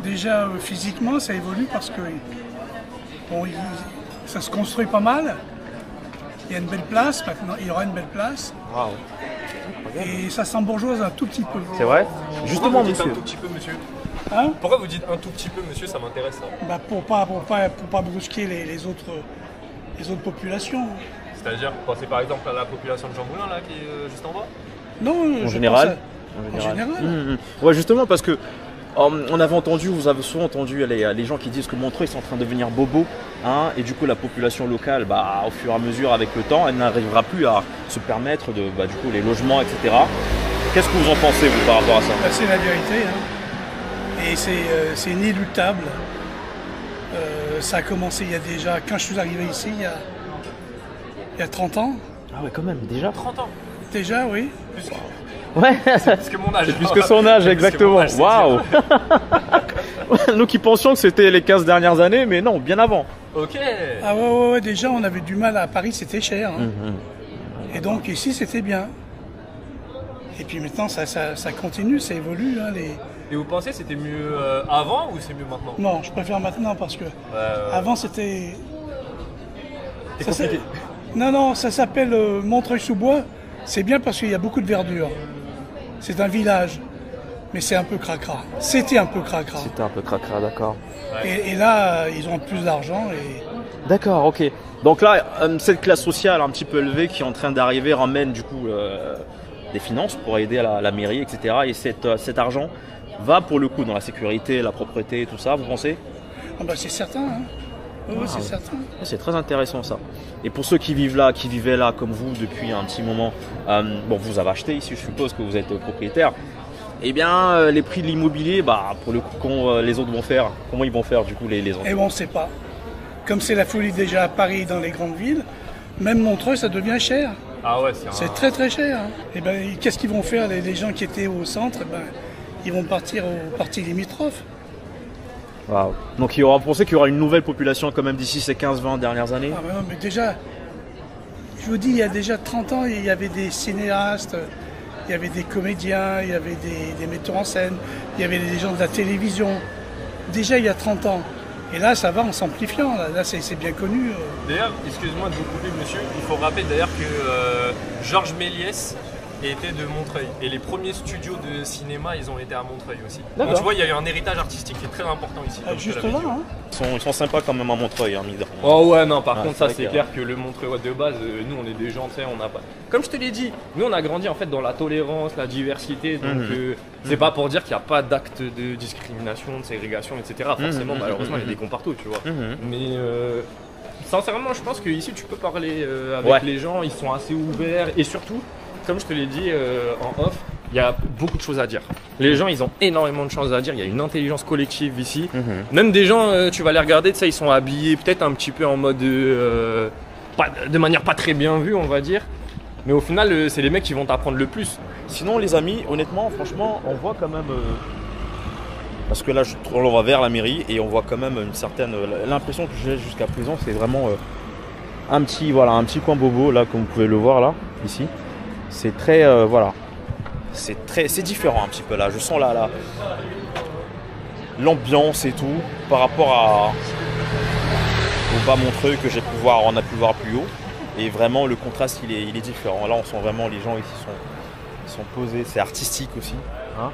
déjà physiquement, ça évolue parce que bon, ça se construit pas mal. Il y a une belle place, maintenant il y aura une belle place. Wow. Et ça s'embourgeoise un tout petit peu. C'est vrai? Justement, vous dites monsieur. un tout petit peu, monsieur. Hein? Pourquoi vous dites un tout petit peu, monsieur? Ça m'intéresse ça. Bah, pour pas brusquer les autres populations. C'est-à-dire, pensez par exemple à la population de Jean Moulin là qui est juste en bas. Non, En général. En général. Ouais, justement, parce que on avait entendu, vous avez souvent entendu les gens qui disent que Montreuil sont en train de devenir bobo, hein, et du coup la population locale, bah, au fur et à mesure avec le temps, elle n'arrivera plus à se permettre de, bah, du coup, les logements, etc. Qu'est-ce que vous en pensez, vous, par rapport à ça? Bah, c'est la vérité, hein. Et c'est inéluctable. Ça a commencé il y a déjà, quand je suis arrivé ici, il y a 30 ans. Ah ouais, quand même, déjà 30 ans. Déjà, oui. Ouais, C'est plus que mon âge. c'est plus que son âge, exactement. Waouh. Nous qui pensions que c'était les 15 dernières années, mais non, bien avant. Ok. Ah ouais, déjà on avait du mal à Paris, c'était cher. Hein. Et donc ici c'était bien. Et puis maintenant, ça continue, ça évolue. Hein, Et vous pensez que c'était mieux avant ou c'est mieux maintenant? Non, je préfère maintenant parce que avant c'était... Non, ça s'appelle Montreuil-sous-Bois. C'est bien parce qu'il y a beaucoup de verdure. C'est un village, mais c'est un peu cracra. C'était un peu cracra. C'était un peu cracra, d'accord. Et là, ils ont plus d'argent. D'accord, ok. Donc là, cette classe sociale un petit peu élevée qui est en train d'arriver ramène du coup des finances pour aider à la mairie, etc. Et cet argent va pour le coup dans la sécurité, la propreté, tout ça, vous pensez? Ah bah c'est certain, hein. Oui, c'est certain. C'est très intéressant ça. Et pour ceux qui vivaient là comme vous depuis un petit moment, bon, vous avez acheté ici, je suppose que vous êtes propriétaire. Eh bien, les prix de l'immobilier, bah, pour le coup, quand les autres vont faire, comment ils vont faire du coup les autres? Et bon, on ne sait pas. Comme c'est la folie déjà à Paris, dans les grandes villes, même Montreuil, ça devient cher. Ah ouais, c'est très très cher. Hein. Et ben, qu'est-ce qu'ils vont faire les gens qui étaient au centre? Ils vont partir aux parties limitrophes. Wow. Donc vous pensez qu'il y aura une nouvelle population quand même d'ici ces 15-20 dernières années? Ah ben non, mais déjà, je vous dis, il y a déjà 30 ans, il y avait des cinéastes, il y avait des comédiens, il y avait des metteurs en scène, il y avait des gens de la télévision. Déjà il y a 30 ans. Et là, ça va en s'amplifiant. Là c'est bien connu. D'ailleurs, excusez-moi de vous couper, monsieur. Il faut rappeler d'ailleurs que Georges Méliès était de Montreuil. Et les premiers studios de cinéma, ils ont été à Montreuil aussi. Donc tu vois, il y a eu un héritage artistique qui est très important ici. Juste là, hein. Ils sont sympas quand même à Montreuil, hein, oh ouais, non, par contre, ça c'est clair que le Montreuil de base, nous on est des gens, tu sais, on n'a pas... Comme je te l'ai dit, nous on a grandi en fait dans la tolérance, la diversité, donc c'est pas pour dire qu'il n'y a pas d'actes de discrimination, de ségrégation, etc. Forcément, malheureusement, il y a des cons partout, tu vois. Mais sincèrement, je pense qu'ici tu peux parler avec les gens, ils sont assez ouverts et surtout, comme je te l'ai dit en off, il y a beaucoup de choses à dire. Les gens, ils ont énormément de choses à dire. Il y a une intelligence collective ici. Même des gens, tu vas les regarder, tu sais, ils sont habillés peut-être un petit peu en mode de manière pas très bien vue, on va dire. Mais au final, c'est les mecs qui vont t'apprendre le plus. Sinon, les amis, honnêtement, franchement, on voit quand même... Parce que là, on va vers la mairie et on voit quand même une certaine... L'impression que j'ai jusqu'à présent, c'est vraiment un petit coin bobo, là, comme vous pouvez le voir, là, ici. C'est très... c'est différent un petit peu là. Je sens là l'ambiance et tout par rapport au bas Montreuil que on a pu voir plus haut. Et vraiment le contraste il est différent. Là on sent vraiment les gens ici sont posés. C'est artistique aussi. Hein,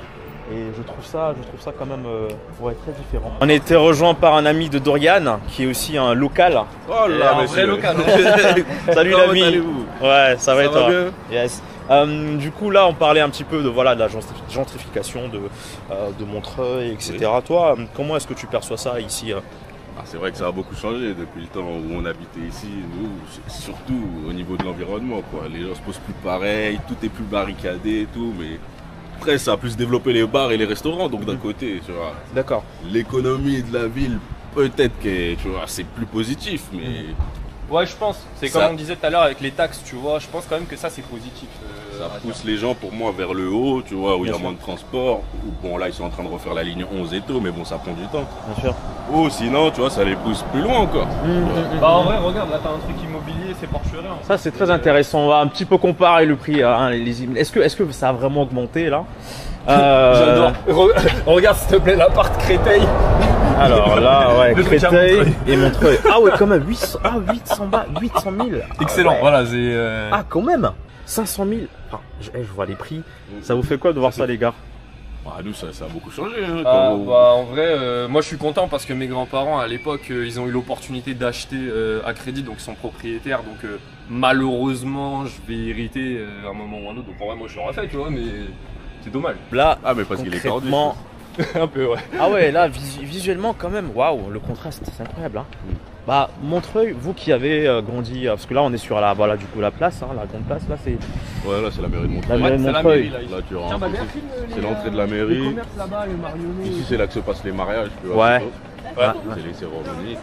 et je trouve ça quand même très différent. On a été rejoint par un ami de Dorian qui est aussi un local. Oh là, un vrai local. Salut l'ami. Ouais, ça va et toi? Bien. Yes. Du coup là on parlait un petit peu de la gentrification de Montreuil, etc. Toi, comment est-ce que tu perçois ça ici? C'est vrai que ça a beaucoup changé depuis le temps où on habitait ici, nous, surtout au niveau de l'environnement, quoi. Les gens se posent plus pareil, tout est plus barricadé et tout, mais après ça a plus développé les bars et les restaurants, donc d'un côté, tu vois. D'accord. L'économie de la ville, peut-être que tu vois, c'est plus positif, mais... Ouais, je pense. C'est comme on disait tout à l'heure avec les taxes, tu vois. Je pense quand même que ça, c'est positif. Ça pousse les gens, pour moi, vers le haut, tu vois, où il y a moins de transport. Bon, là, ils sont en train de refaire la ligne 11 et tout, mais bon, ça prend du temps. Bien sûr. Ou sinon, tu vois, ça les pousse plus loin encore. Bah, en vrai, regarde, là, t'as un truc immobilier, c'est Porcherain. Ça, c'est très intéressant. On va un petit peu comparer le prix. Hein, est-ce que ça a vraiment augmenté, là? J'adore. Regarde, s'il te plaît, l'appart Créteil. Alors là, ouais, Créteil et Montreuil. Ah ouais, quand même, 800 000. Excellent, voilà, c'est... Ah, quand même 500 000. Enfin, je vois les prix. Ça vous fait quoi de voir ça, les gars? Nous, ça a beaucoup changé. Hein, en vrai, moi je suis content parce que mes grands-parents à l'époque, ils ont eu l'opportunité d'acheter à crédit, donc ils sont propriétaires. Donc malheureusement, je vais hériter à un moment ou un autre. Donc en vrai, moi je l'aurais fait, tu vois, mais c'est dommage. Là, mais parce qu'il est tordu. Un peu, ouais. Ah ouais, là, visuellement, quand même, waouh, le contraste, c'est incroyable. Hein. Bah, Montreuil, vous qui avez grandi, parce que là, on est sur la place, hein, la grande place, là, c'est... Ouais, là, c'est la mairie de Montreuil. La mairie de Montreuil. Là, tu rentres, c'est l'entrée de la mairie. Ici, c'est là que se passent les mariages. Tu vois, ouais. C'est les cérémonies et tout.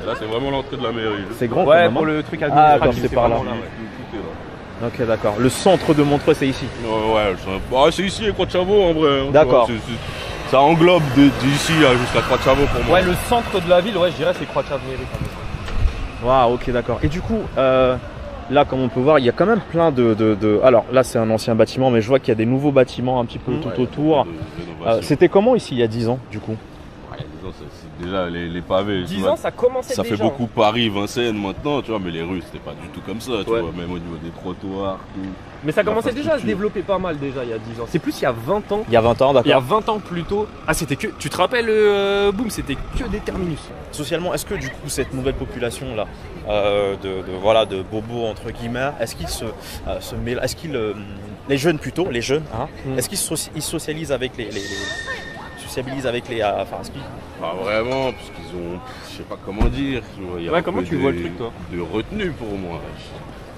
Et là, c'est vraiment l'entrée de la mairie. C'est grand, ouais, quand même, pour le truc administratif, c'est par là. Tout est là. Ok, d'accord. Le centre de Montreuil, c'est ici. Ouais, c'est ici, les Croix de Chavaux, en vrai. D'accord. Ça englobe d'ici jusqu'à Croix de Chavaux pour moi. Ouais, le centre de la ville, ouais, je dirais c'est Croix de Chavaux. Waouh, ok, d'accord. Et du coup, là, comme on peut voir, il y a quand même plein de... Alors là, c'est un ancien bâtiment, mais je vois qu'il y a des nouveaux bâtiments un petit peu tout autour. C'était comment ici il y a 10 ans, du coup? Il y a 10 ans, c'est déjà les pavés. 10 ans, ça commençait ça déjà. fait beaucoup Paris, Vincennes maintenant, tu vois, mais les rues, c'était pas du tout comme ça, tu vois, même au niveau des trottoirs, tout. Mais ça commençait déjà à se développer pas mal déjà il y a 10 ans. C'est plus il y a 20 ans. Il y a 20 ans, d'accord. Il y a 20 ans plus tôt. Ah, c'était que. Tu te rappelles, Boom, c'était que des terminus. Socialement, est-ce que du coup cette nouvelle population là, de bobos entre guillemets, est-ce qu'ils se mêlent, est-ce qu'ils les jeunes plutôt, les jeunes, hein, est-ce qu'ils socialisent avec les sociabilisent avec les, enfin, est-ce qu'ils... Pas vraiment, parce qu'ils ont, je sais pas comment dire. Il y a comment tu vois le truc toi? De retenue pour moi.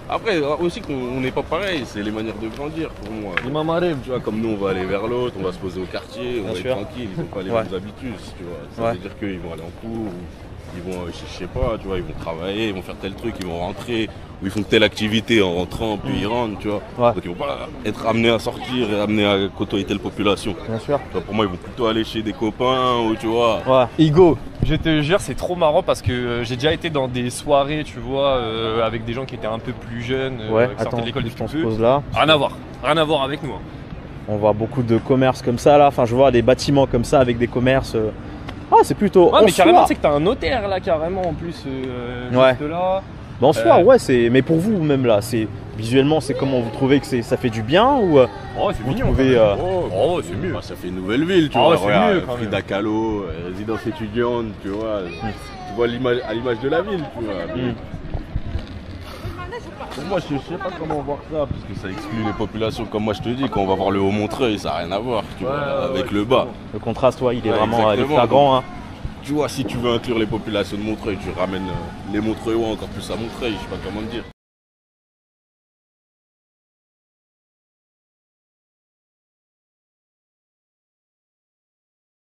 Après, aussi qu'on n'est pas pareil, c'est les manières de grandir pour moi. Les mamarèves. Tu vois, comme nous, on va aller vers l'autre, on va se poser au quartier, on va être tranquille, ils n'ont pas les mêmes habitudes, tu vois. Ça veut dire qu'ils vont aller en cours, ils vont, je sais pas, tu vois, ils vont travailler, ils vont faire tel truc, ils vont rentrer, ou ils font telle activité en rentrant, puis ils rentrent, tu vois. Donc ils vont pas être amenés à sortir et amenés à côtoyer telle population. Bien sûr. Tu vois, pour moi, ils vont plutôt aller chez des copains, ou tu vois. Igo, je te jure, c'est trop marrant parce que j'ai déjà été dans des soirées, tu vois, avec des gens qui étaient un peu plus jeunes, qui sortaient de l'école depuis peu. Là. Rien à voir avec nous. Hein. On voit beaucoup de commerces comme ça là, enfin je vois des bâtiments comme ça avec des commerces. Ah, c'est plutôt. Ouais, mais carrément, c'est que t'as un notaire là, carrément en plus. Juste là. Bah, en soi, ouais, c'est. Mais pour vous même là, c'est visuellement, c'est comment vous trouvez que ça fait du bien ou c'est mignon. C'est mieux. Ça fait une nouvelle ville, tu vois. C'est mieux. Frida Kahlo, résidence étudiante, tu vois. Tu vois à l'image de la ville, tu vois. Pour moi, je sais pas comment voir ça, parce que ça exclut les populations. Comme moi, je te dis, quand on va voir le Haut-Montreuil, ça n'a rien à voir, tu vois, avec le bas. Le contraste, il est vraiment flagrant. Hein. Tu vois, si tu veux inclure les populations de Montreuil, tu ramènes les Montreuillois encore plus à Montreuil, je sais pas comment te dire.